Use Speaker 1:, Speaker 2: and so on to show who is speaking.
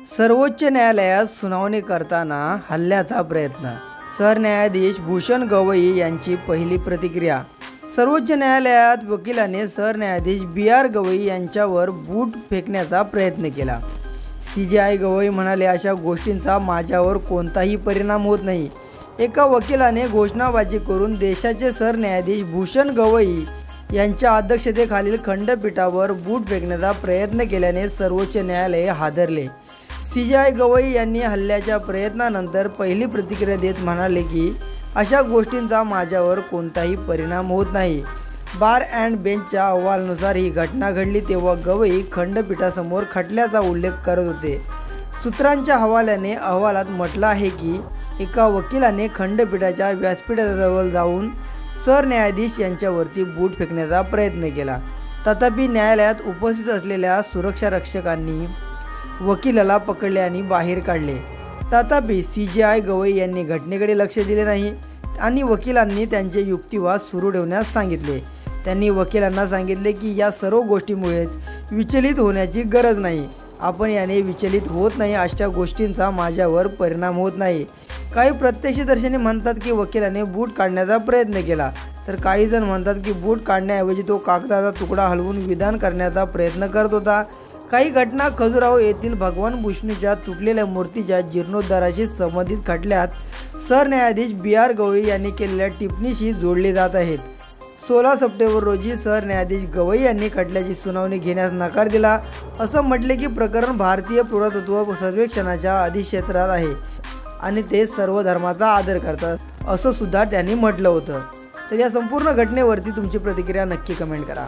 Speaker 1: सर्वोच्च न्यायालयात सुनावणी करताना हल्ल्याचा प्रयत्न। सरन्यायाधीश भूषण गवई यांची पहिली प्रतिक्रिया। सर्वोच्च न्यायालयात वकिलाने सरन्यायाधीश BR गवई यांच्यावर बूट फेकण्याचा प्रयत्न केला। CJI गवई म्हणाले, अशा गोष्टींचा माझ्यावर कोणताही परिणाम होत नाही। एका वकिलाने घोषणाबाजी करून देशाचे सरन्यायाधीश भूषण गवई यांच्या अध्यक्षतेखालील खंडपीठावर बूट फेकण्याचा प्रयत्न केल्याने सर्वोच्च न्यायालय हादरले। CJI गवई यांनी हल्ल्याच्या प्रयत्नानंतर पहिली प्रतिक्रिया देत म्हणाले की अशा गोष्टींचा माझ्यावर कोणताही परिणाम होत नाही। बार अँड बेंचच्या अहवालानुसार ही घटना घडली तेव्हा गवई खंडपीठासमोर खटल्याचा उल्लेख करत होते। सूत्रांच्या हवाल्याने अहवालात म्हटलं आहे की एका वकिलाने खंडपीठाच्या व्यासपीठाजवळ जाऊन सरन्यायाधीश यांच्यावरती बूट फेकण्याचा प्रयत्न केला। तथापि न्यायालयात उपस्थित असलेल्या सुरक्षारक्षकांनी वकिलाला पकडले आणि बाहेर काढले। तथापि CJI गवई यांनी घटनेकडे लक्ष दिले नाही आणि वकिलांनी त्यांचे युक्तिवाद सुरू ठेवण्यास सांगितले। त्यांनी वकिलांना सांगितले की या सर्व गोष्टींमुळेच विचलित होण्याची गरज नाही। आपण याने विचलित होत नाही, अशा गोष्टींचा माझ्यावर परिणाम होत नाही। काही प्रत्यक्षदर्शींनी म्हणतात की वकिलाने बूट काढण्याचा प्रयत्न केला, तर काही जण म्हणतात की बूट काढण्याऐवजी तो कागदाचा तुकडा हलवून विधान करण्याचा प्रयत्न करत होता। काही घटना खजुराहो येथील भगवान विष्णूच्या तुटलेल्या मूर्तीच्या जीर्णोद्धाराशी संबंधित खटल्यात सरन्यायाधीश BR गवई यांनी केलेल्या टिप्पणीशी जोडले जात आहेत। 16 सप्टेंबर रोजी सरन्यायाधीश गवई यांनी खटल्याची सुनावणी घेण्यास नकार दिला। असं म्हटले की प्रकरण भारतीय पुरातत्व सर्वेक्षणाच्या अधिक्षेत्रात आहे आणि ते सर्व धर्माचा आदर करतात, असं सुद्धा त्यांनी म्हटलं होतं। तर या संपूर्ण घटनेवरती तुमची प्रतिक्रिया नक्की कमेंट करा।